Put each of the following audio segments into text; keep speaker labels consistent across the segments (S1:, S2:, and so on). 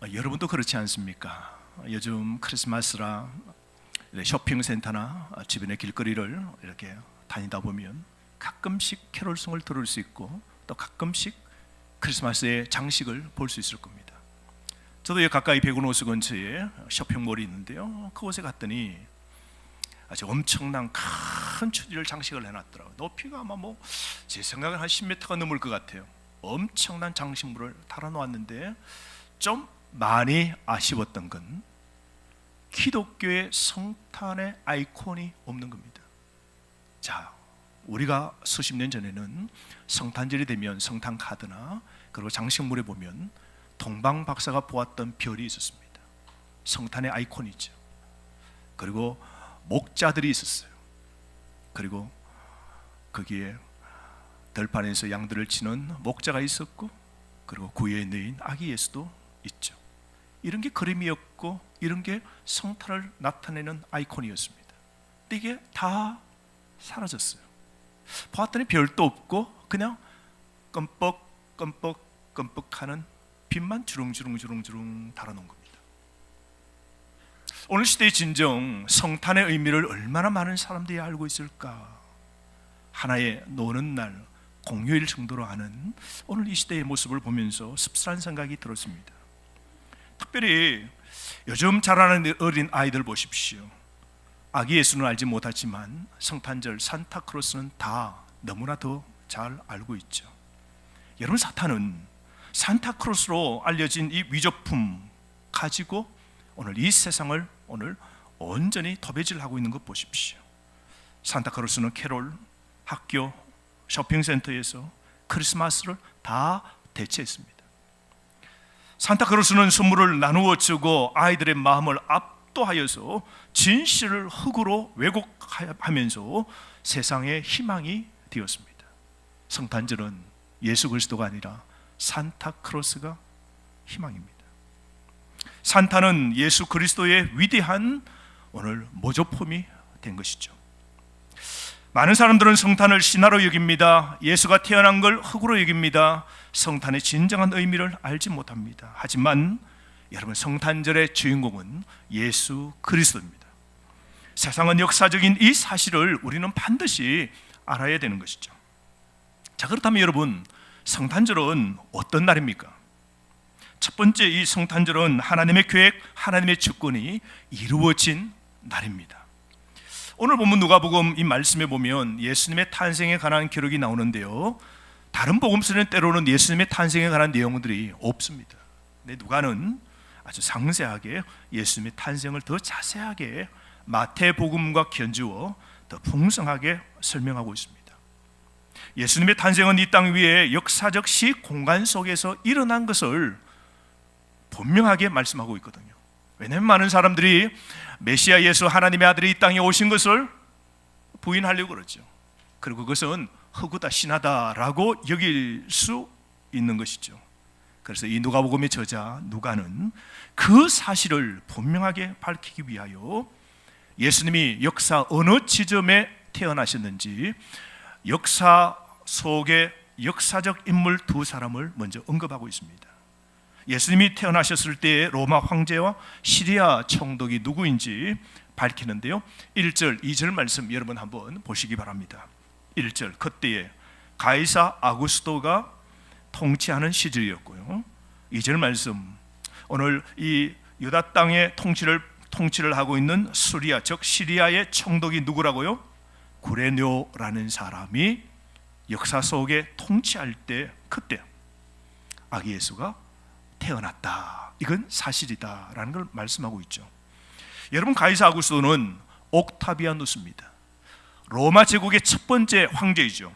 S1: 여러분도 그렇지 않습니까? 요즘 크리스마스라 쇼핑센터나 주변의 길거리를 이렇게 다니다 보면 가끔씩 캐롤송을 들을 수 있고 또 가끔씩 크리스마스의 장식을 볼 수 있을 겁니다. 저도 여기 가까이 백운호수 근처에 쇼핑몰이 있는데요, 그곳에 갔더니 아주 엄청난 큰 추리를 장식을 해놨더라고요. 높이가 아마 제 생각엔 한 10m가 넘을 것 같아요. 엄청난 장식물을 달아놓았는데 좀 많이 아쉬웠던 건 기독교의 성탄의 아이콘이 없는 겁니다. 자, 우리가 수십 년 전에는 성탄절이 되면 성탄 카드나 그리고 장식물에 보면 동방 박사가 보았던 별이 있었습니다. 성탄의 아이콘이죠. 그리고 목자들이 있었어요. 그리고 거기에 들판에서 양들을 치는 목자가 있었고, 그리고 구유에 놓인 아기 예수도 있죠. 이런 게 그림이었고 이런 게 성탄을 나타내는 아이콘이었습니다. 근데 이게 다 사라졌어요. 보았더니 별도 없고 그냥 껌뻑하는 빛만 주릉주릉 달아놓은 겁니다. 오늘 시대의 진정 성탄의 의미를 얼마나 많은 사람들이 알고 있을까? 하나의 노는 날, 공휴일 정도로 아는 오늘 이 시대의 모습을 보면서 씁쓸한 생각이 들었습니다. 특별히 요즘 자라는 어린 아이들 보십시오. 아기 예수는 알지 못하지만 성탄절 산타크로스는 다 너무나 더 잘 알고 있죠. 여러분, 사탄은 산타크로스로 알려진 이 위조품 가지고 오늘 이 세상을 오늘 온전히 도배질하고 있는 것 보십시오. 산타크로스는 캐롤, 학교, 쇼핑센터에서 크리스마스를 다 대체했습니다. 산타크로스는 선물을 나누어 주고 아이들의 마음을 압도하여서 진실을 흙으로 왜곡하면서 세상의 희망이 되었습니다. 성탄절은 예수 그리스도가 아니라 산타크로스가 희망입니다. 산타는 예수 그리스도의 위대한 오늘 모조품이 된 것이죠. 많은 사람들은 성탄을 신화로 여깁니다. 예수가 태어난 걸 흙으로 여깁니다. 성탄의 진정한 의미를 알지 못합니다. 하지만 여러분, 성탄절의 주인공은 예수 그리스도입니다. 세상은 역사적인 이 사실을 우리는 반드시 알아야 되는 것이죠. 자, 그렇다면 여러분, 성탄절은 어떤 날입니까? 첫 번째, 이 성탄절은 하나님의 계획, 하나님의 주권이 이루어진 날입니다. 오늘 본문 누가복음 이 말씀에 보면 예수님의 탄생에 관한 기록이 나오는데요, 다른 복음서는 때로는 예수님의 탄생에 관한 내용들이 없습니다. 근데 누가는 아주 상세하게 예수님의 탄생을 더 자세하게 마태복음과 견주어 더 풍성하게 설명하고 있습니다. 예수님의 탄생은 이 땅 위에 역사적 시 공간 속에서 일어난 것을 분명하게 말씀하고 있거든요. 왜냐하면 많은 사람들이 메시아 예수, 하나님의 아들이 이 땅에 오신 것을 부인하려고 그러죠. 그리고 그것은 허구다, 신하다라고 여길 수 있는 것이죠. 그래서 이 누가복음의 저자 누가는 그 사실을 분명하게 밝히기 위하여 예수님이 역사 어느 지점에 태어나셨는지 역사 속의 역사적 인물 두 사람을 먼저 언급하고 있습니다. 예수님이 태어나셨을 때의 로마 황제와 시리아 총독이 누구인지 밝히는데요, 1절, 2절 말씀 여러분 한번 보시기 바랍니다. 1절, 그때에 가이사 아구스토가 통치하는 시절이었고요. 2절 말씀, 오늘 이 유다 땅의 통치를 하고 있는 수리아, 즉 시리아의 총독이 누구라고요? 구레뇨라는 사람이 역사 속에 통치할 때, 그때 아기 예수가 태어났다. 이건 사실이다라는 걸 말씀하고 있죠. 여러분, 가이사 아구스토는 옥타비아누스입니다. 로마 제국의 첫 번째 황제이죠.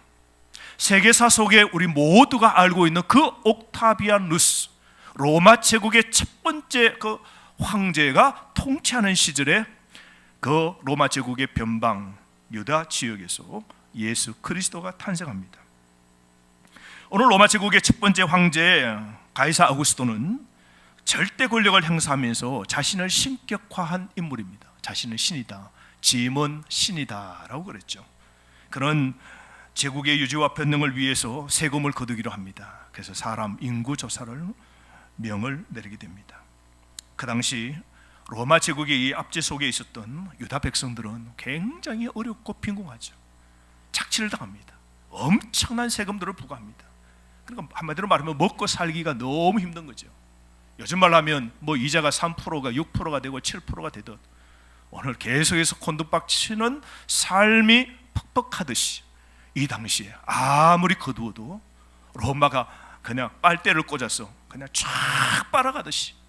S1: 세계사 속에 우리 모두가 알고 있는 그 옥타비아누스, 로마 제국의 첫 번째 그 황제가 통치하는 시절에 그 로마 제국의 변방 유다 지역에서 예수 그리스도가 탄생합니다. 오늘 로마 제국의 첫 번째 황제 가이사 아구스토는 절대 권력을 행사하면서 자신을 신격화한 인물입니다. 자신은 신이다, 짐은 신이다 라고 그랬죠. 그런 제국의 유지와 변능을 위해서 세금을 거두기로 합니다. 그래서 사람 인구 조사를 명을 내리게 됩니다. 그 당시 로마 제국의 이 압제 속에 있었던 유다 백성들은 굉장히 어렵고 빈궁하죠. 착취를 당합니다. 엄청난 세금들을 부과합니다. 그러니까 한마디로 말하면 먹고 살기가 너무 힘든 거죠. 요즘 말로 하면 뭐 이자가 3%가 6%가 되고 7%가 되듯 오늘 계속해서 곤두박치는 삶이 퍽퍽하듯이 이 당시에 아무리 거두어도 로마가 그냥 빨대를 꽂아서 그냥 쫙 빨아가듯이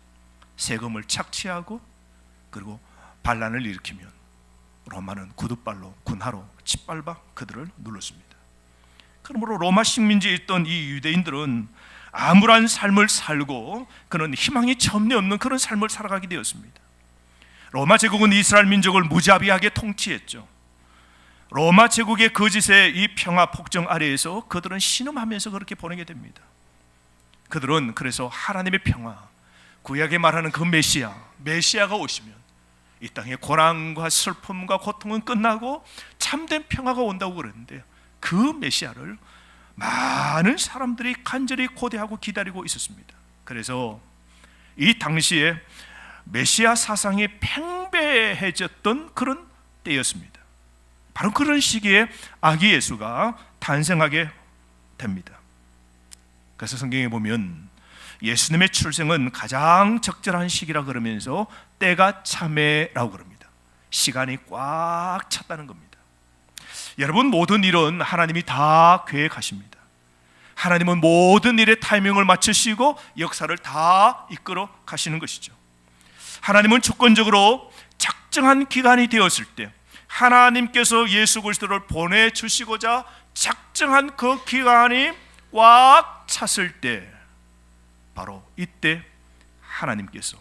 S1: 세금을 착취하고 그리고 반란을 일으키면 로마는 구두발로 군하로 짓밟아 그들을 눌렀습니다. 그러므로 로마 식민지에 있던 이 유대인들은 암울한 삶을 살고 그런 희망이 전혀 없는 그런 삶을 살아가게 되었습니다. 로마 제국은 이스라엘 민족을 무자비하게 통치했죠. 로마 제국의 거짓의 이 평화 폭정 아래에서 그들은 신음하면서 그렇게 보내게 됩니다. 그들은 그래서 하나님의 평화, 구약에 말하는 그 메시아가 오시면 이 땅의 고난과 슬픔과 고통은 끝나고 참된 평화가 온다고 그랬는데 그 메시아를 많은 사람들이 간절히 고대하고 기다리고 있었습니다. 그래서 이 당시에 메시아 사상이 팽배해졌던 그런 때였습니다. 바로 그런 시기에 아기 예수가 탄생하게 됩니다. 그래서 성경에 보면 예수님의 출생은 가장 적절한 시기라 그러면서 때가 참해라고 그럽니다. 시간이 꽉 찼다는 겁니다. 여러분, 모든 일은 하나님이 다 계획하십니다. 하나님은 모든 일에 타이밍을 맞추시고 역사를 다 이끌어 가시는 것이죠. 하나님은 주권적으로 작정한 기간이 되었을 때 하나님께서 예수 그리스도를 보내주시고자 작정한 그 기간이 꽉 찼을 때 바로 이때 하나님께서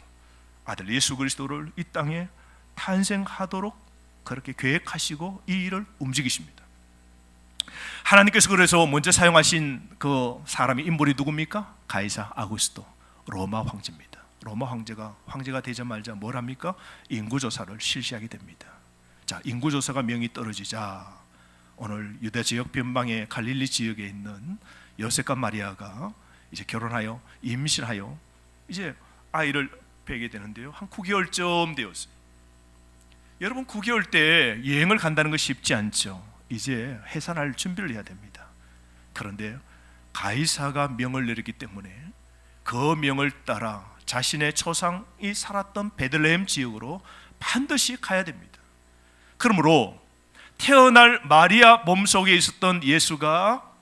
S1: 아들 예수 그리스도를 이 땅에 탄생하도록 그렇게 계획하시고 이 일을 움직이십니다. 하나님께서 그래서 먼저 사용하신 그 사람이 인물이 누굽니까? 가이사 아구스도 로마 황제입니다. 로마 황제가 되자마자 뭘 합니까? 인구조사를 실시하게 됩니다. 자, 인구조사가 명이 떨어지자 오늘 유대 지역 변방의 갈릴리 지역에 있는 요셉과 마리아가 이제 결혼하여 임신하여 이제 아이를 배게 되는데요. 한 9개월쯤 되었어요. 여러분, 9개월 때 여행을 간다는 것이 쉽지 않죠. 이제 해산할 준비를 해야 됩니다. 그런데 가이사가 명을 내렸기 때문에 그 명을 따라 자신의 초상이 살았던 베들레헴 지역으로 반드시 가야 됩니다. 그러므로 태어날 마리아 몸속에 있었던 예수가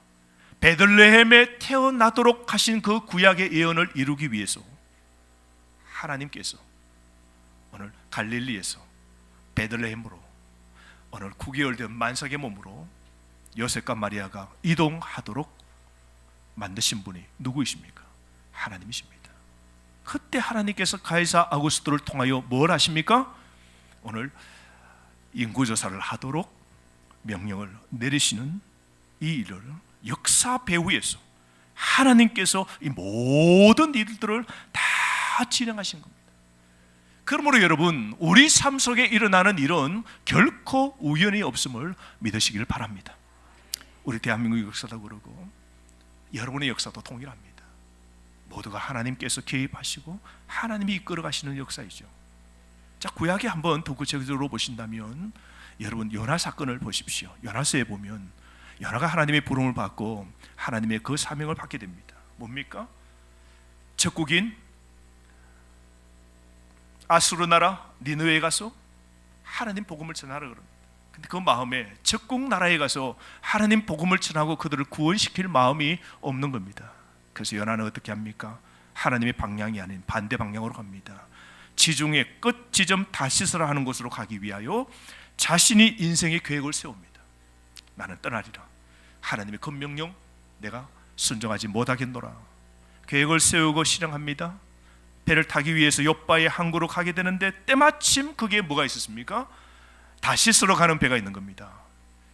S1: 베들레헴에 태어나도록 하신 그 구약의 예언을 이루기 위해서 하나님께서 오늘 갈릴리에서 베들레헴으로 오늘 9개월 된 만삭의 몸으로 요셉과 마리아가 이동하도록 만드신 분이 누구이십니까? 하나님이십니다. 그때 하나님께서 가이사 아구스토를 통하여 뭘 하십니까? 오늘 인구조사를 하도록 명령을 내리시는 이 일을 역사 배후에서 하나님께서 이 모든 일들을 다 진행하신 겁니다. 그러므로 여러분, 우리 삶 속에 일어나는 일은 결코 우연이 없음을 믿으시길 바랍니다. 우리 대한민국 역사도 그러고 여러분의 역사도 동일합니다. 모두가 하나님께서 개입하시고 하나님이 이끌어 가시는 역사이죠. 자, 구약에 한번 더 구체적으로 보신다면 여러분 요나 사건을 보십시오. 요나서에 보면 요나가 하나님의 부름을 받고 하나님의 그 사명을 받게 됩니다. 뭡니까? 적국인 아수르 나라 니느웨에 가서 하나님 복음을 전하라 그럽니다. 근데 그 마음에 적국 나라에 가서 하나님 복음을 전하고 그들을 구원시킬 마음이 없는 겁니다. 그래서 요나는 어떻게 합니까? 하나님의 방향이 아닌 반대 방향으로 갑니다. 지중해 끝 지점 다시스라 하는 곳으로 가기 위하여 자신이 인생의 계획을 세웁니다. 나는 떠나리라. 하나님의 그 명령 내가 순종하지 못하겠노라. 계획을 세우고 실행합니다. 배를 타기 위해서 욥바의 항구로 가게 되는데 때마침 그게 뭐가 있었습니까? 다시스로 가는 배가 있는 겁니다.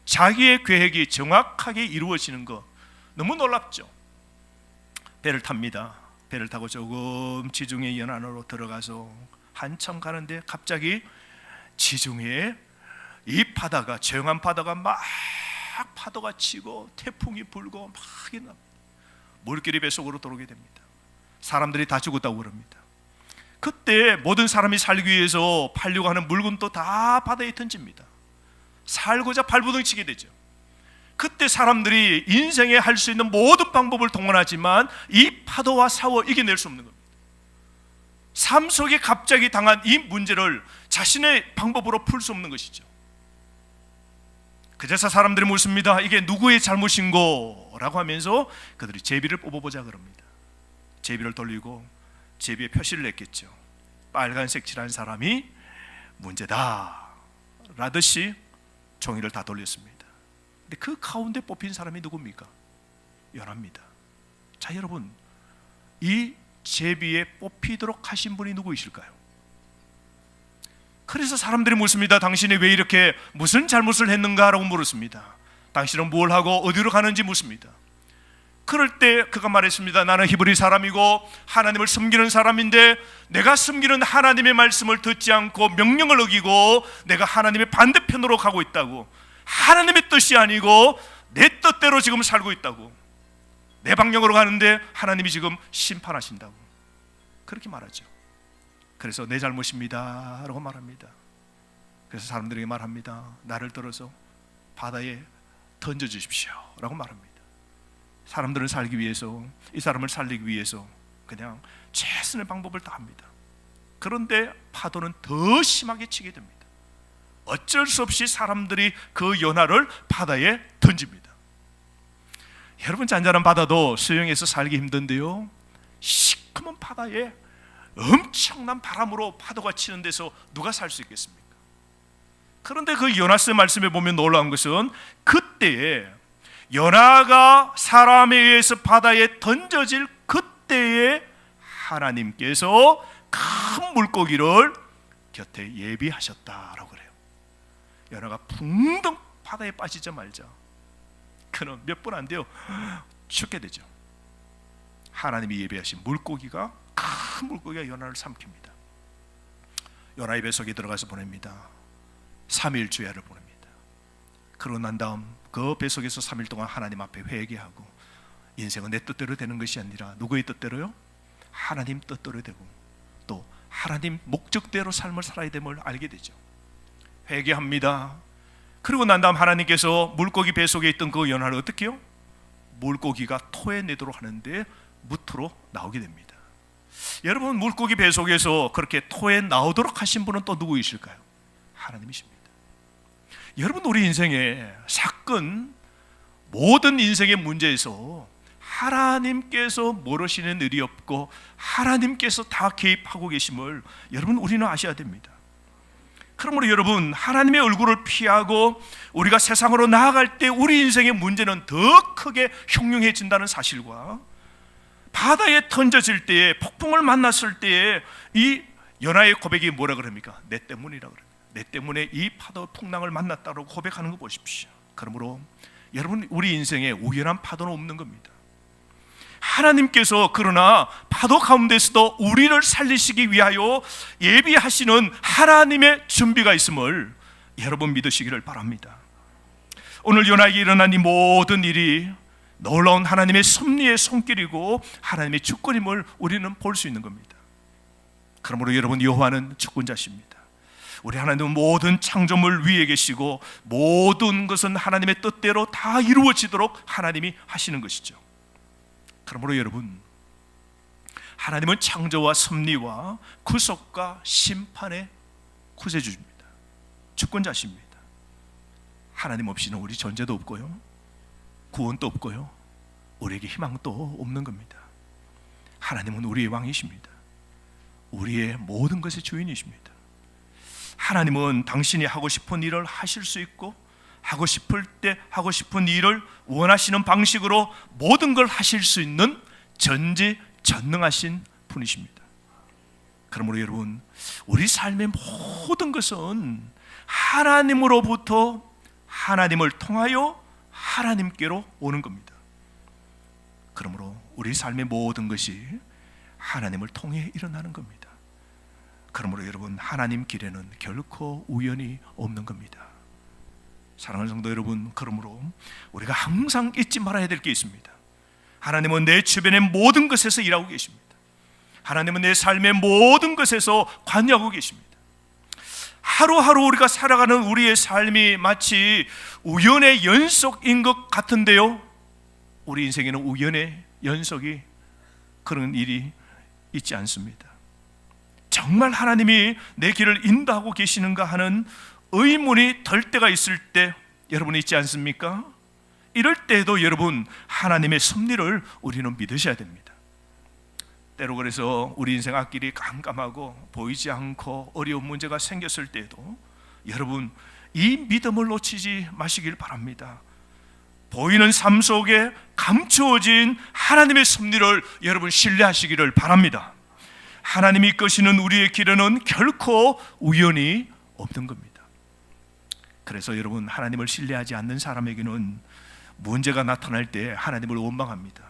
S1: 자기의 계획이 정확하게 이루어지는 것, 너무 놀랍죠. 배를 탑니다. 배를 타고 조금 지중해 연안으로 들어가서 한참 가는데 갑자기 지중해에 이 바다가, 조용한 바다가 막 파도가 치고 태풍이 불고 막 물길이 배 속으로 들어오게 됩니다. 사람들이 다 죽었다고 그럽니다. 그때 모든 사람이 살기 위해서 팔려고 하는 물건도 다 바다에 던집니다. 살고자 발버둥치게 되죠. 그때 사람들이 인생에 할 수 있는 모든 방법을 동원하지만 이 파도와 싸워 이겨낼 수 없는 겁니다. 삶 속에 갑자기 당한 이 문제를 자신의 방법으로 풀 수 없는 것이죠. 그래서 사람들이 묻습니다. 이게 누구의 잘못인고? 라고 하면서 그들이 제비를 뽑아보자 그럽니다. 제비를 돌리고 제비에 표시를 냈겠죠. 빨간색 칠한 사람이 문제다 라듯이 종이를 다 돌렸습니다. 근데 그 가운데 뽑힌 사람이 누굽니까? 요나입니다. 자, 여러분, 이 제비에 뽑히도록 하신 분이 누구이실까요? 그래서 사람들이 묻습니다. 당신이 왜 이렇게 무슨 잘못을 했는가? 라고 물었습니다. 당신은 뭘 하고 어디로 가는지 묻습니다. 그럴 때 그가 말했습니다. 나는 히브리 사람이고 하나님을 섬기는 사람인데 내가 섬기는 하나님의 말씀을 듣지 않고 명령을 어기고 내가 하나님의 반대편으로 가고 있다고, 하나님의 뜻이 아니고 내 뜻대로 지금 살고 있다고, 내 방향으로 가는데 하나님이 지금 심판하신다고 그렇게 말하죠. 그래서 내 잘못입니다 라고 말합니다. 그래서 사람들에게 말합니다. 나를 들어서 바다에 던져주십시오 라고 말합니다. 사람들을 살기 위해서, 이 사람을 살리기 위해서 그냥 최선의 방법을 다 합니다. 그런데 파도는 더 심하게 치게 됩니다. 어쩔 수 없이 사람들이 그 요나를 바다에 던집니다. 여러분, 잔잔한 바다도 수영해서 살기 힘든데요, 시커먼 바다에 엄청난 바람으로 파도가 치는 데서 누가 살 수 있겠습니까? 그런데 그 요나스 말씀에 보면 놀라운 것은 그때에 요나가 사람에 의해서 바다에 던져질 그때에 하나님께서 큰 물고기를 곁에 예비하셨다라고 그래요. 요나가 붕덩 바다에 빠지자마자 그는 몇 분 안 돼요, 죽게 되죠. 하나님이 예비하신 물고기가, 큰 물고기가 요나를 삼킵니다. 요나의 뱃속에 들어가서 보냅니다. 3일 주야를 보냅니다. 그러고 난 다음 그 뱃속에서 3일 동안 하나님 앞에 회개하고, 인생은 내 뜻대로 되는 것이 아니라 누구의 뜻대로요? 하나님 뜻대로 되고 또 하나님 목적대로 삶을 살아야 됨을 알게 되죠. 회개합니다. 그리고 난 다음 하나님께서 물고기 뱃속에 있던 그 요나를 어떻게 해요? 물고기가 토해내도록 하는데 무트로 나오게 됩니다. 여러분, 물고기 뱃속에서 그렇게 토해 나오도록 하신 분은 또 누구이실까요? 하나님이십니다. 여러분, 우리 인생의 사건, 모든 인생의 문제에서 하나님께서 모르시는 일이 없고 하나님께서 다 개입하고 계심을 여러분, 우리는 아셔야 됩니다. 그러므로 여러분, 하나님의 얼굴을 피하고 우리가 세상으로 나아갈 때 우리 인생의 문제는 더 크게 흉흉해진다는 사실과, 바다에 던져질 때에, 폭풍을 만났을 때에 이 요나의 고백이 뭐라 그럽니까? 내 때문이라고 그럽니다. 내 때문에 이 파도 풍랑을 만났다고 고백하는 거 보십시오. 그러므로 여러분, 우리 인생에 우연한 파도는 없는 겁니다. 하나님께서 그러나 파도 가운데서도 우리를 살리시기 위하여 예비하시는 하나님의 준비가 있음을 여러분 믿으시기를 바랍니다. 오늘 요나에게 일어난 이 모든 일이 놀라운 하나님의 섭리의 손길이고 하나님의 주권임을 우리는 볼 수 있는 겁니다. 그러므로 여러분, 여호와는 주권자십니다. 우리 하나님은 모든 창조물 위에 계시고 모든 것은 하나님의 뜻대로 다 이루어지도록 하나님이 하시는 것이죠. 그러므로 여러분, 하나님은 창조와 섭리와 구속과 심판의 구세주입니다. 주권자십니다. 하나님 없이는 우리 존재도 없고요, 구원도 없고요, 우리에게 희망도 없는 겁니다. 하나님은 우리의 왕이십니다. 우리의 모든 것의 주인이십니다. 하나님은 당신이 하고 싶은 일을 하실 수 있고, 하고 싶을 때 하고 싶은 일을 원하시는 방식으로 모든 걸 하실 수 있는 전지전능하신 분이십니다. 그러므로 여러분, 우리 삶의 모든 것은 하나님으로부터 하나님을 통하여 하나님께로 오는 겁니다. 그러므로 우리 삶의 모든 것이 하나님을 통해 일어나는 겁니다. 그러므로 여러분, 하나님 길에는 결코 우연이 없는 겁니다. 사랑하는 성도 여러분, 그러므로 우리가 항상 잊지 말아야 될 게 있습니다. 하나님은 내 주변의 모든 것에서 일하고 계십니다. 하나님은 내 삶의 모든 것에서 관여하고 계십니다. 하루하루 우리가 살아가는 우리의 삶이 마치 우연의 연속인 것 같은데요, 우리 인생에는 우연의 연속이 그런 일이 있지 않습니다. 정말 하나님이 내 길을 인도하고 계시는가 하는 의문이 들 때가 있을 때 여러분 있지 않습니까? 이럴 때에도 여러분 하나님의 섭리를 우리는 믿으셔야 됩니다. 때로 그래서 우리 인생 앞길이 깜깜하고 보이지 않고 어려운 문제가 생겼을 때에도 여러분 이 믿음을 놓치지 마시길 바랍니다. 보이는 삶 속에 감추어진 하나님의 섭리를 여러분 신뢰하시기를 바랍니다. 하나님이 이끄시는 우리의 길에는 결코 우연이 없는 겁니다. 그래서 여러분 하나님을 신뢰하지 않는 사람에게는 문제가 나타날 때 하나님을 원망합니다.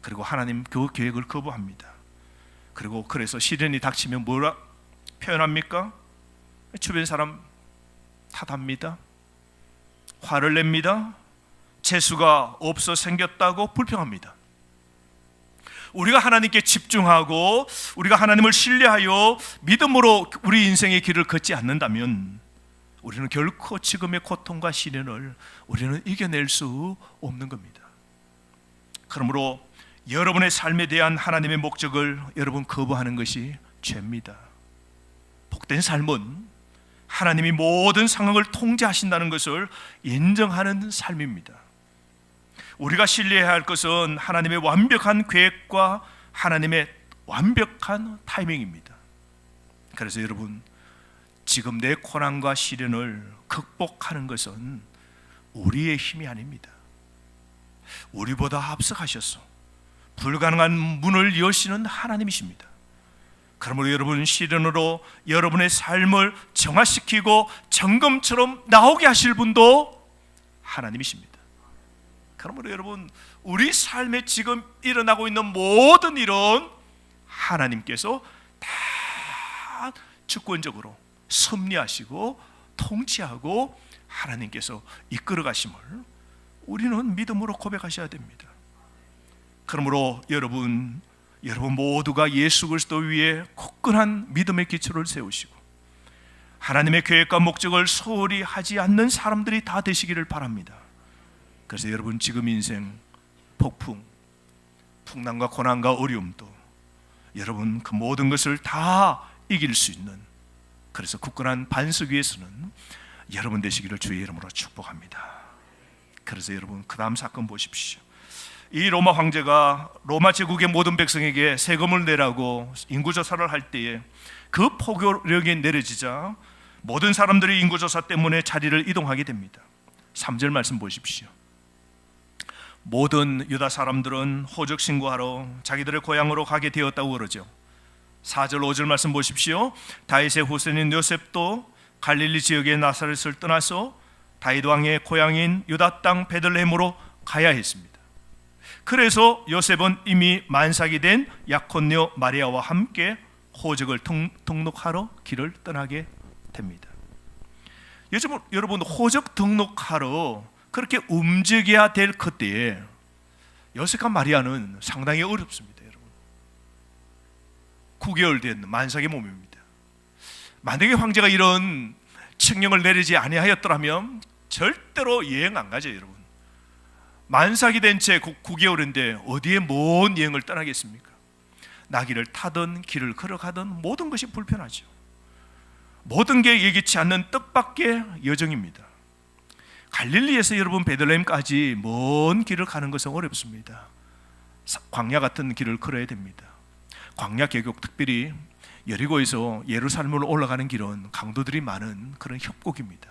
S1: 그리고 하나님 그 계획을 거부합니다. 그리고 그래서 시련이 닥치면 뭐라 표현합니까? 주변 사람 탓합니다. 화를 냅니다. 재수가 없어 생겼다고 불평합니다. 우리가 하나님께 집중하고 우리가 하나님을 신뢰하여 믿음으로 우리 인생의 길을 걷지 않는다면 우리는 결코 지금의 고통과 시련을 우리는 이겨낼 수 없는 겁니다. 그러므로 여러분의 삶에 대한 하나님의 목적을 여러분 거부하는 것이 죄입니다. 복된 삶은 하나님이 모든 상황을 통제하신다는 것을 인정하는 삶입니다. 우리가 신뢰해야 할 것은 하나님의 완벽한 계획과 하나님의 완벽한 타이밍입니다. 그래서 여러분 지금 내 고난과 시련을 극복하는 것은 우리의 힘이 아닙니다. 우리보다 앞서가셔서 불가능한 문을 여시는 하나님이십니다. 그러므로 여러분 시련으로 여러분의 삶을 정화시키고 점검처럼 나오게 하실 분도 하나님이십니다. 그러므로 여러분 우리 삶에 지금 일어나고 있는 모든 일은 하나님께서 다 주권적으로 섭리하시고 통치하고 하나님께서 이끌어 가심을 우리는 믿음으로 고백하셔야 됩니다. 그러므로 여러분 모두가 예수 그리스도 위에 굳건한 믿음의 기초를 세우시고 하나님의 계획과 목적을 소홀히 하지 않는 사람들이 다 되시기를 바랍니다. 그래서 여러분 지금 인생 폭풍, 풍랑과 고난과 어려움도 여러분 그 모든 것을 다 이길 수 있는, 그래서 굳건한 반석 위에 서는 여러분 되시기를 주의 이름으로 축복합니다. 그래서 여러분 그 다음 사건 보십시오. 이 로마 황제가 로마 제국의 모든 백성에게 세금을 내라고 인구조사를 할 때에 그 포교령이 내려지자 모든 사람들이 인구조사 때문에 자리를 이동하게 됩니다. 3절 말씀 보십시오. 모든 유다 사람들은 호적 신고하러 자기들의 고향으로 가게 되었다고 그러죠. 4절 5절 말씀 보십시오. 다윗의 후손인 요셉도 갈릴리 지역의 나사렛을 떠나서 다윗 왕의 고향인 유다 땅 베들레헴으로 가야 했습니다. 그래서 요셉은 이미 만삭이 된 약혼녀 마리아와 함께 호적을 등록하러 길을 떠나게 됩니다. 요즘 여러분 호적 등록하러 그렇게 움직여야 될 그때에 요셉과 마리아는 상당히 어렵습니다. 여러분 9개월 된 만삭의 몸입니다. 만약에 황제가 이런 칙령을 내리지 아니하였더라면 절대로 여행 안 가죠. 여러분 만삭이 된 채 9개월인데 어디에 먼 여행을 떠나겠습니까? 나귀를 타든 길을 걸어가든 모든 것이 불편하죠. 모든 게 예기치 않는 뜻밖의 여정입니다. 갈릴리에서 여러분 베들레헴까지 먼 길을 가는 것은 어렵습니다. 광야 같은 길을 걸어야 됩니다. 광야 계곡, 특별히 여리고에서 예루살렘으로 올라가는 길은 강도들이 많은 그런 협곡입니다.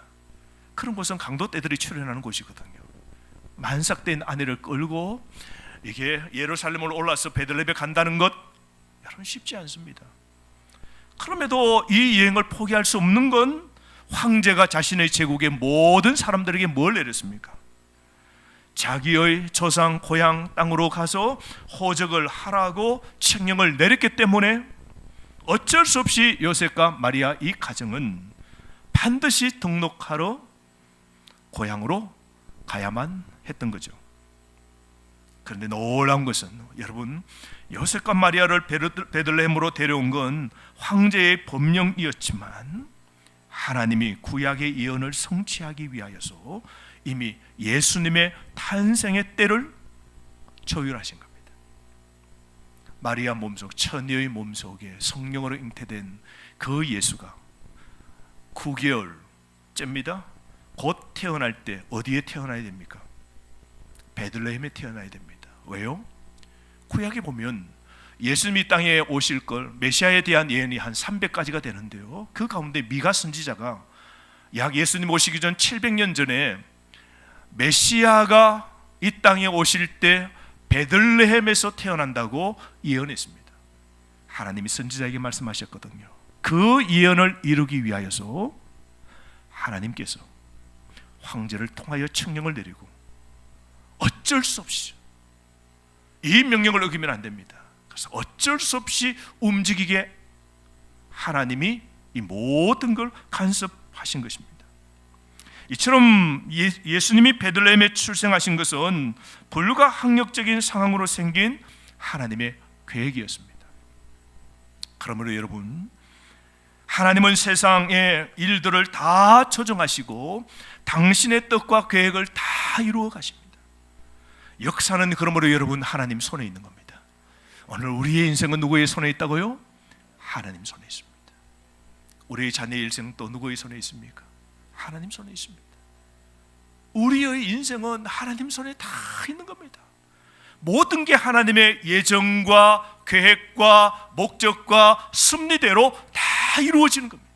S1: 그런 곳은 강도떼들이 출현하는 곳이거든요. 만삭된 아내를 끌고 이게 예루살렘으로 올라서 베들레헴에 간다는 것 여러분 쉽지 않습니다. 그럼에도 이 여행을 포기할 수 없는 건 황제가 자신의 제국의 모든 사람들에게 뭘 내렸습니까? 자기의 조상 고향 땅으로 가서 호적을 하라고 칙령을 내렸기 때문에 어쩔 수 없이 요셉과 마리아 이 가정은 반드시 등록하러 고향으로 가야만 했던 거죠. 그런데 놀라운 것은 여러분, 요셉과 마리아를 베들레헴으로 데려온 건 황제의 법령이었지만 하나님이 구약의 예언을 성취하기 위하여서 이미 예수님의 탄생의 때를 조율하신 겁니다. 마리아 몸속, 처녀의 몸속에 성령으로 잉태된 그 예수가 9개월째입니다. 곧 태어날 때 어디에 태어나야 됩니까? 베들레헴에 태어나야 됩니다. 왜요? 구약에 보면 예수님이 땅에 오실 걸 메시아에 대한 예언이 한 300가지가 되는데요, 그 가운데 미가 선지자가 약 예수님 오시기 전 700년 전에 메시아가 이 땅에 오실 때 베들레헴에서 태어난다고 예언했습니다. 하나님이 선지자에게 말씀하셨거든요. 그 예언을 이루기 위하여서 하나님께서 황제를 통하여 청령을 내리고 어쩔 수 없이 이 명령을 어기면 안 됩니다. 그래서 어쩔 수 없이 움직이게 하나님이 이 모든 걸 간섭하신 것입니다. 이처럼 예수님이 베들레헴에 출생하신 것은 불가항력적인 상황으로 생긴 하나님의 계획이었습니다. 그러므로 여러분, 하나님은 세상의 일들을 다 조정하시고 당신의 뜻과 계획을 다 이루어 가십니다. 역사는 그러므로 여러분 하나님 손에 있는 겁니다. 오늘 우리의 인생은 누구의 손에 있다고요? 하나님 손에 있습니다. 우리의 자녀의 인생은 또 누구의 손에 있습니까? 하나님 손에 있습니다. 우리의 인생은 하나님 손에 다 있는 겁니다. 모든 게 하나님의 예정과 계획과 목적과 섭리대로 다 이루어지는 겁니다.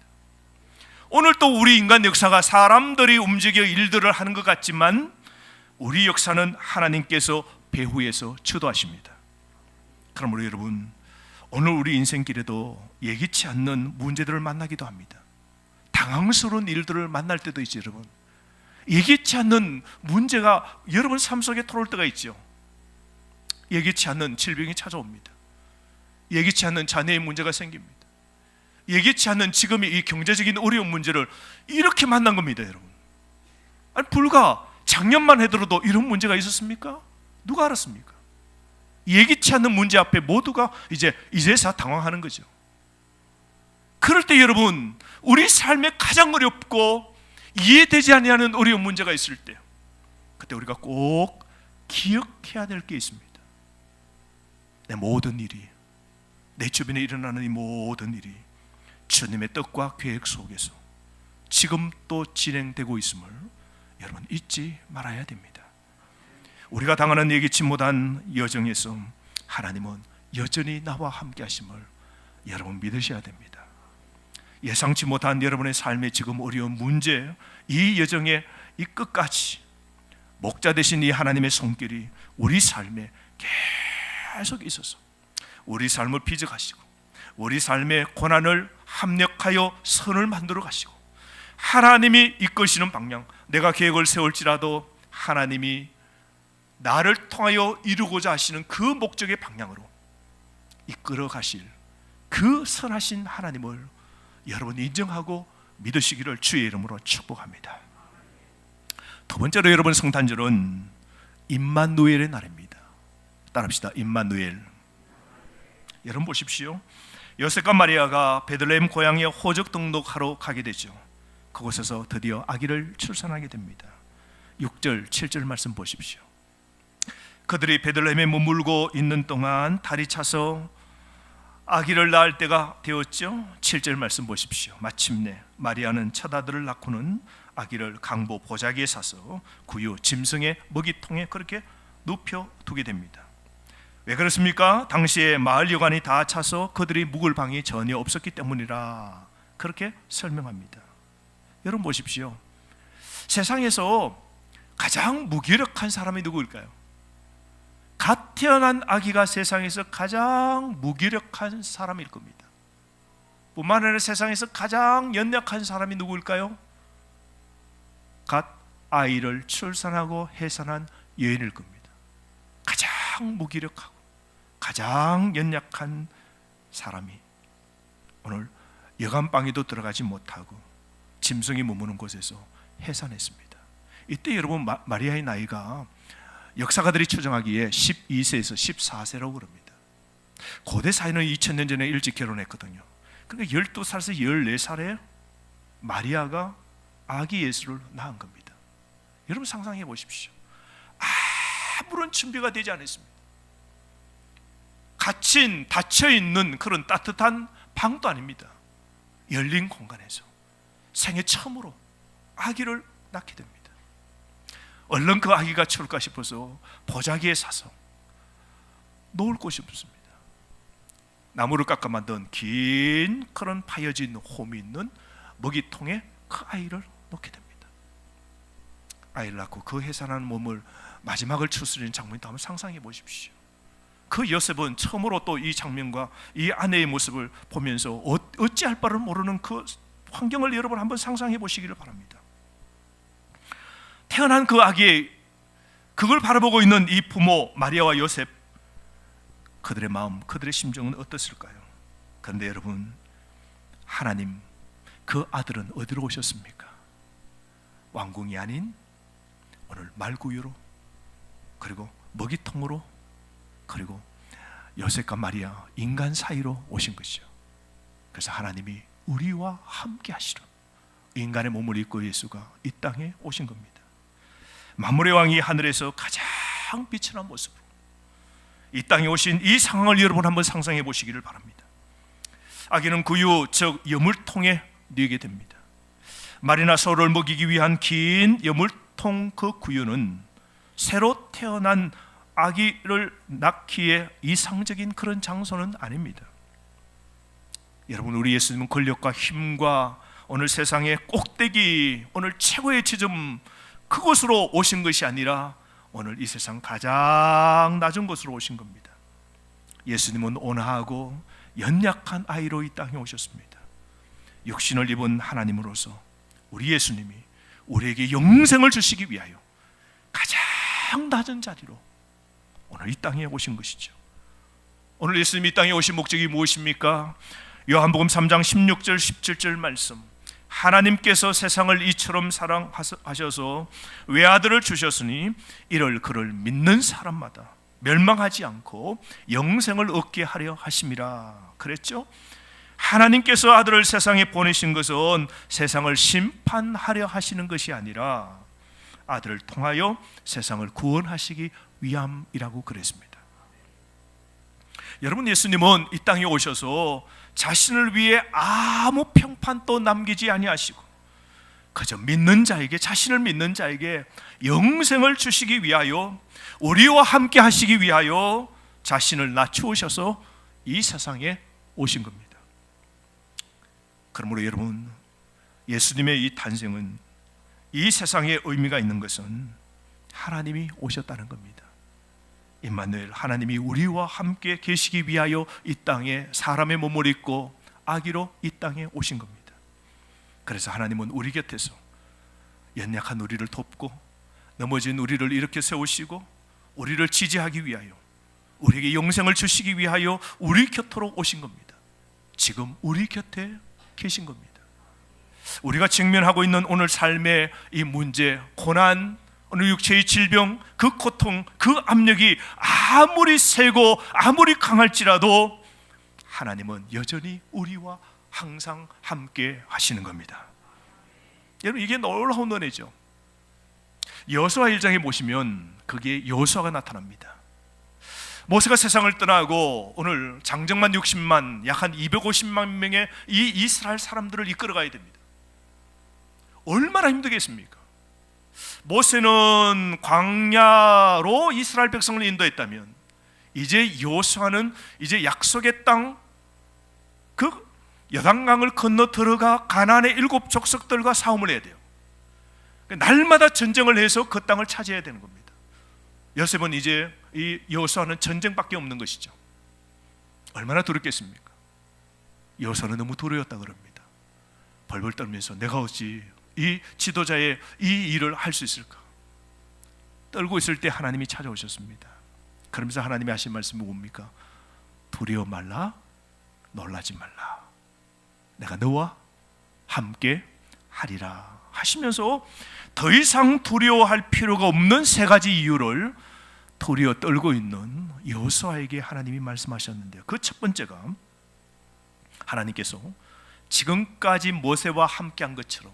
S1: 오늘 또 우리 인간 역사가 사람들이 움직여 일들을 하는 것 같지만 우리 역사는 하나님께서 배후에서 주도하십니다. 그러므로 여러분, 오늘 우리 인생길에도 예기치 않는 문제들을 만나기도 합니다. 당황스러운 일들을 만날 때도 있죠. 여러분, 예기치 않는 문제가 여러분 삶 속에 들어올 때가 있죠. 예기치 않는 질병이 찾아옵니다. 예기치 않는 자녀의 문제가 생깁니다. 예기치 않는 지금의 이 경제적인 어려운 문제를 이렇게 만난 겁니다. 여러분, 아니, 불과 작년만 해도 이런 문제가 있었습니까? 누가 알았습니까? 예기치 않는 문제 앞에 모두가 이제서 당황하는 거죠. 그럴 때 여러분, 우리 삶에 가장 어렵고 이해되지 아니하는 어려운 문제가 있을 때, 그때 우리가 꼭 기억해야 될 게 있습니다. 내 모든 일이, 내 주변에 일어나는 이 모든 일이 주님의 뜻과 계획 속에서 지금 또 진행되고 있음을 여러분 잊지 말아야 됩니다. 우리가 당하는 예기치 못한 여정에서 하나님은 여전히 나와 함께 하심을 여러분 믿으셔야 됩니다. 예상치 못한 여러분의 삶의 지금 어려운 문제, 이 여정의 이 끝까지 목자 되신 이 하나님의 손길이 우리 삶에 계속 있어서 우리 삶을 빚어가시고 우리 삶의 고난을 합력하여 선을 만들어 가시고 하나님이 이끄시는 방향, 내가 계획을 세울지라도 하나님이 나를 통하여 이루고자 하시는 그 목적의 방향으로 이끌어 가실 그 선하신 하나님을 여러분 인정하고 믿으시기를 주의 이름으로 축복합니다. 두 번째로 여러분, 성탄절은 임마누엘의 날입니다. 따라합시다. 임마누엘. 여러분 보십시오. 요셉과 마리아가 베들레헴 고향에 호적 등록하러 가게 되죠. 그곳에서 드디어 아기를 출산하게 됩니다. 6절, 7절 말씀 보십시오. 그들이 베들레헴에 머물고 있는 동안 달이 차서 아기를 낳을 때가 되었죠. 7절 말씀 보십시오. 마침내 마리아는 첫 아들을 낳고는 아기를 강보 보자기에 싸서 구유 짐승의 먹이통에 그렇게 눕혀두게 됩니다. 왜 그렇습니까? 당시에 마을 여관이 다 차서 그들이 묵을 방이 전혀 없었기 때문이라 그렇게 설명합니다. 여러분 보십시오. 세상에서 가장 무기력한 사람이 누구일까요? 갓 태어난 아기가 세상에서 가장 무기력한 사람일 겁니다. 뿐만 아니라 세상에서 가장 연약한 사람이 누구일까요? 갓 아이를 출산하고 해산한 여인일 겁니다. 가장 무기력하고 가장 연약한 사람이 오늘 여간방에도 들어가지 못하고 짐승이 머무는 곳에서 해산했습니다. 이때 여러분 마리아의 나이가 역사가들이 추정하기에 12세에서 14세라고 그럽니다. 고대 사회는 2000년 전에 일찍 결혼했거든요. 그러니까 12살에서 14살에 마리아가 아기 예수를 낳은 겁니다. 여러분 상상해 보십시오. 아무런 준비가 되지 않았습니다. 갇힌, 닫혀있는 그런 따뜻한 방도 아닙니다. 열린 공간에서 생애 처음으로 아기를 낳게 됩니다. 얼른 그 아기가 추울까 싶어서 보자기에 사서 놓을 곳이 없습니다. 나무를 깎아 만든 긴 그런 파여진 홈이 있는 먹이통에 그 아이를 놓게 됩니다. 아이를 낳고 그 해산한 몸을 마지막을 추스리는 장면도 한번 상상해 보십시오. 그 요셉은 처음으로 또 이 장면과 이 아내의 모습을 보면서 어찌할 바를 모르는 그 환경을 여러분 한번 상상해 보시기를 바랍니다. 태어난 그 아기의 그걸 바라보고 있는 이 부모 마리아와 요셉, 그들의 마음, 그들의 심정은 어떻을까요? 그런데 여러분, 하나님 그 아들은 어디로 오셨습니까? 왕궁이 아닌 오늘 말구유로, 그리고 먹이통으로, 그리고 요셉과 마리아 인간 사이로 오신 것이죠. 그래서 하나님이 우리와 함께 하시러 인간의 몸을 입고 예수가 이 땅에 오신 겁니다. 만물의 왕이 하늘에서 가장 빛이 난 모습으로 이 땅에 오신 이 상황을 여러분 한번 상상해 보시기를 바랍니다. 아기는 구유, 즉 여물통에 누이게 됩니다. 말이나 소를 먹이기 위한 긴 여물통 그 구유는 새로 태어난 아기를 낳기에 이상적인 그런 장소는 아닙니다. 여러분, 우리 예수님은 권력과 힘과 오늘 세상의 꼭대기, 오늘 최고의 지점, 그곳으로 오신 것이 아니라 오늘 이 세상 가장 낮은 곳으로 오신 겁니다. 예수님은 온화하고 연약한 아이로 이 땅에 오셨습니다. 육신을 입은 하나님으로서 우리 예수님이 우리에게 영생을 주시기 위하여 가장 낮은 자리로 오늘 이 땅에 오신 것이죠. 오늘 예수님이 이 땅에 오신 목적이 무엇입니까? 요한복음 3장 16절 17절 말씀, 하나님께서 세상을 이처럼 사랑하셔서 외아들을 주셨으니 이를 그를 믿는 사람마다 멸망하지 않고 영생을 얻게 하려 하심이라 그랬죠. 하나님께서 아들을 세상에 보내신 것은 세상을 심판하려 하시는 것이 아니라 아들을 통하여 세상을 구원하시기 위함이라고 그랬습니다. 여러분, 예수님은 이 땅에 오셔서 자신을 위해 아무 평판도 남기지 아니하시고 그저 믿는 자에게, 자신을 믿는 자에게 영생을 주시기 위하여, 우리와 함께 하시기 위하여 자신을 낮추셔서 이 세상에 오신 겁니다. 그러므로 여러분, 예수님의 이 탄생은, 이 세상에 의미가 있는 것은 하나님이 오셨다는 겁니다. 임마누엘, 하나님이 우리와 함께 계시기 위하여 이 땅에 사람의 몸을 입고 아기로 이 땅에 오신 겁니다. 그래서 하나님은 우리 곁에서 연약한 우리를 돕고 넘어진 우리를 일으켜 세우시고 우리를 지지하기 위하여, 우리에게 영생을 주시기 위하여 우리 곁으로 오신 겁니다. 지금 우리 곁에 계신 겁니다. 우리가 직면하고 있는 오늘 삶의 이 문제, 고난, 오늘 육체의 질병, 그 고통, 그 압력이 아무리 세고 아무리 강할지라도 하나님은 여전히 우리와 항상 함께 하시는 겁니다. 여러분, 이게 놀라운 은혜죠. 여호수아 1장에 보시면 거기에 여호수아가 나타납니다. 모세가 세상을 떠나고 오늘 장정만 60만, 약 한 250만 명의 이 이스라엘 사람들을 이끌어가야 됩니다. 얼마나 힘들겠습니까? 모세는 광야로 이스라엘 백성을 인도했다면 이제 여호수아는 이제 약속의 땅, 그 여단강을 건너 들어가 가나안의 7 족속들과 싸움을 해야 돼요. 날마다 전쟁을 해서 그 땅을 차지해야 되는 겁니다. 요셉은 이제 이 여호수아는 전쟁밖에 없는 것이죠. 얼마나 두렵겠습니까? 여호수아는 너무 두려웠다 그럽니다. 벌벌 떨면서 내가 어찌 이 지도자의 이 일을 할 수 있을까? 떨고 있을 때 하나님이 찾아오셨습니다. 그러면서 하나님이 하신 말씀이 뭡니까? 두려워 말라, 놀라지 말라, 내가 너와 함께 하리라 하시면서 더 이상 두려워할 필요가 없는 3가지 이유를 도리어 떨고 있는 여호수아에게 하나님이 말씀하셨는데요. 그 첫 번째가 하나님께서 지금까지 모세와 함께한 것처럼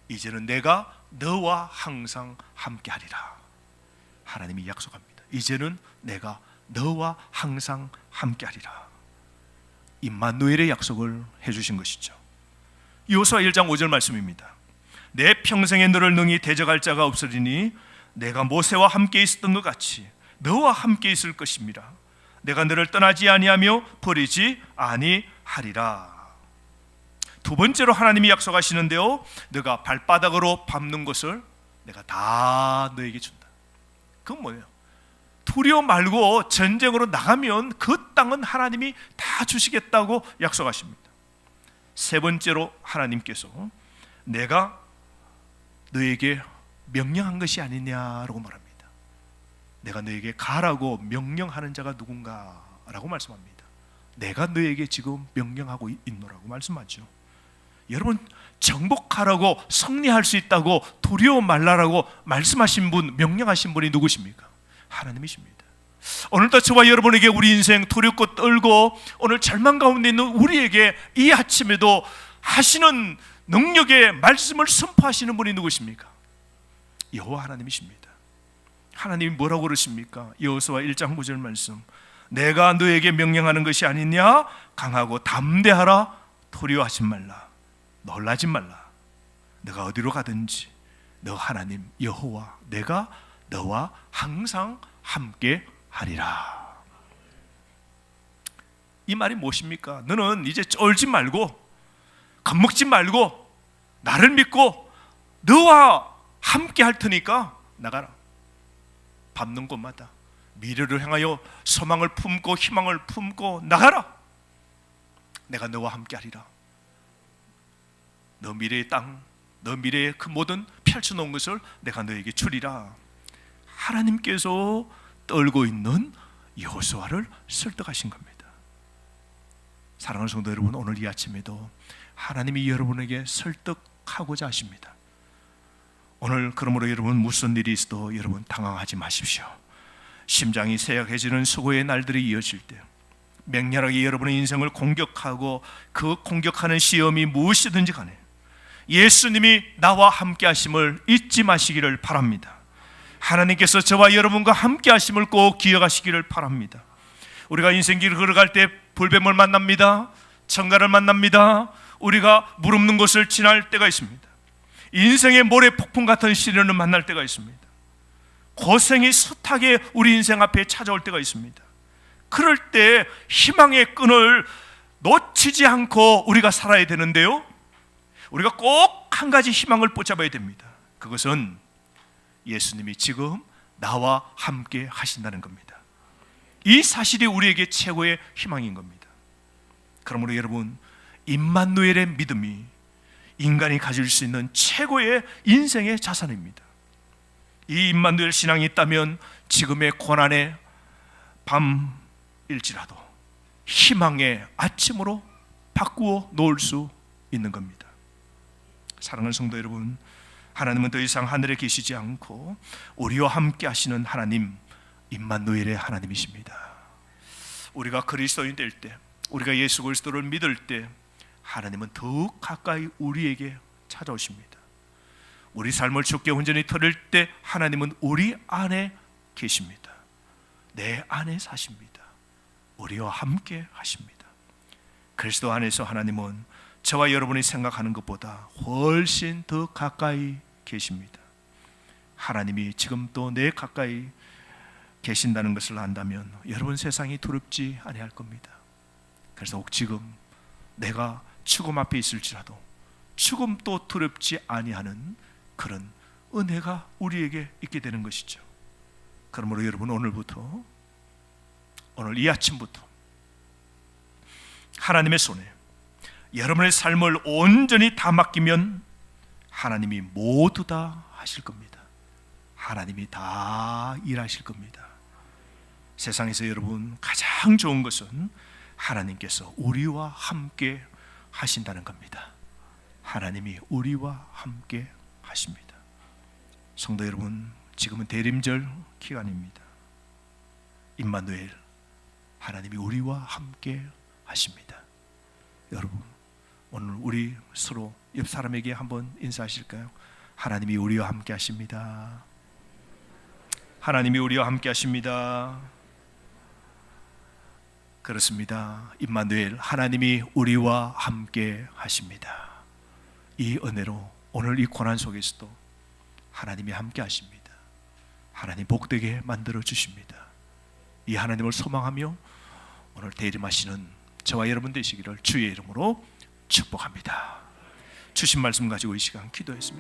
S1: 이제는 내가 너와 항상 함께하리라. 하나님이 약속합니다. 이제는 내가 너와 항상 함께하리라. 임마누엘의 약속을 해주신 것이죠. 여호수아 1장 5절 말씀입니다. 내 평생에 너를 능히 대적할 자가 없으리니 내가 모세와 함께 있었던 것 같이 너와 함께 있을 것입니다. 내가 너를 떠나지 아니하며 버리지 아니하리라. 두 번째로 하나님이 약속하시는데요, 너가 발바닥으로 밟는 것을 내가 다 너에게 준다. 그건 뭐예요? 두려워 말고 전쟁으로 나가면 그 땅은 하나님이 다 주시겠다고 약속하십니다. 세 번째로 하나님께서 내가 너에게 명령한 것이 아니냐라고 말합니다. 내가 너에게 가라고 명령하는 자가 누군가라고 말씀합니다. 내가 너에게 지금 명령하고 있노라고 말씀하죠. 여러분, 정복하라고, 승리할 수 있다고, 두려워 말라라고 말씀하신 분, 명령하신 분이 누구십니까? 하나님이십니다. 오늘도 저와 여러분에게 우리 인생 두렵고 떨고 오늘 절망 가운데 있는 우리에게 이 아침에도 하시는 능력의 말씀을 선포하시는 분이 누구십니까? 여호와 하나님이십니다. 하나님이 뭐라고 그러십니까? 여호수아 1장 9절 말씀, 내가 너에게 명령하는 것이 아니냐? 강하고 담대하라. 두려워하지 말라. 놀라지 말라. 너가 어디로 가든지 너 하나님 여호와 내가 너와 항상 함께 하리라. 이 말이 무엇입니까? 너는 이제 쫄지 말고 겁먹지 말고 나를 믿고 너와 함께 할 테니까 나가라. 밟는 곳마다 미래를 향하여 소망을 품고 희망을 품고 나가라. 내가 너와 함께 하리라. 너 미래의 땅, 너 미래의 그 모든 펼쳐놓은 것을 내가 너에게 주리라. 하나님께서 떨고 있는 여호수아를 설득하신 겁니다. 사랑하는 성도 여러분, 오늘 이 아침에도 하나님이 여러분에게 설득하고자 하십니다. 오늘 그러므로 여러분 무슨 일이 있어도 여러분 당황하지 마십시오. 심장이 새약해지는 수고의 날들이 이어질 때 맹렬하게 여러분의 인생을 공격하고 그 공격하는 시험이 무엇이든지 간에 예수님이 나와 함께 하심을 잊지 마시기를 바랍니다. 하나님께서 저와 여러분과 함께 하심을 꼭 기억하시기를 바랍니다. 우리가 인생길을 걸어갈 때 불뱀을 만납니다. 청가를 만납니다. 우리가 무릎는 곳을 지날 때가 있습니다. 인생의 모래 폭풍 같은 시련을 만날 때가 있습니다. 고생이 숱하게 우리 인생 앞에 찾아올 때가 있습니다. 그럴 때 희망의 끈을 놓치지 않고 우리가 살아야 되는데요, 우리가 꼭 한 가지 희망을 붙잡아야 됩니다. 그것은 예수님이 지금 나와 함께 하신다는 겁니다. 이 사실이 우리에게 최고의 희망인 겁니다. 그러므로 여러분, 임마누엘의 믿음이 인간이 가질 수 있는 최고의 인생의 자산입니다. 이 임마누엘 신앙이 있다면 지금의 고난의 밤일지라도 희망의 아침으로 바꾸어 놓을 수 있는 겁니다. 사랑하는 성도 여러분, 하나님은 더 이상 하늘에 계시지 않고 우리와 함께 하시는 하나님, 임마누엘의 하나님이십니다. 우리가 그리스도인 될 때, 우리가 예수 그리스도를 믿을 때 하나님은 더욱 가까이 우리에게 찾아오십니다. 우리 삶을 주께 온전히 드릴 때 하나님은 우리 안에 계십니다. 내 안에 사십니다. 우리와 함께 하십니다. 그리스도 안에서 하나님은 저와 여러분이 생각하는 것보다 훨씬 더 가까이 계십니다. 하나님이 지금 또 내 가까이 계신다는 것을 안다면 여러분 세상이 두렵지 아니할 겁니다. 그래서 혹 지금 내가 죽음 앞에 있을지라도 죽음도 두렵지 아니하는 그런 은혜가 우리에게 있게 되는 것이죠. 그러므로 여러분, 오늘부터, 오늘 이 아침부터 하나님의 손에 여러분의 삶을 온전히 다 맡기면 하나님이 모두 다 하실 겁니다. 하나님이 다 일하실 겁니다. 세상에서 여러분 가장 좋은 것은 하나님께서 우리와 함께 하신다는 겁니다. 하나님이 우리와 함께 하십니다. 성도 여러분, 지금은 대림절 기간입니다. 임마누엘, 하나님이 우리와 함께 하십니다. 여러분, 오늘 우리 서로 옆 사람에게 한번 인사하실까요? 하나님이 우리와 함께 하십니다. 하나님이 우리와 함께 하십니다. 그렇습니다. 임마누엘, 하나님이 우리와 함께 하십니다. 이 은혜로 오늘 이 고난 속에서도 하나님이 함께 하십니다. 하나님 복되게 만들어 주십니다. 이 하나님을 소망하며 오늘 대림하시는 저와 여러분 되시기를 주의 이름으로 축복합니다. 주신 말씀 가지고 이 시간 기도했습니다.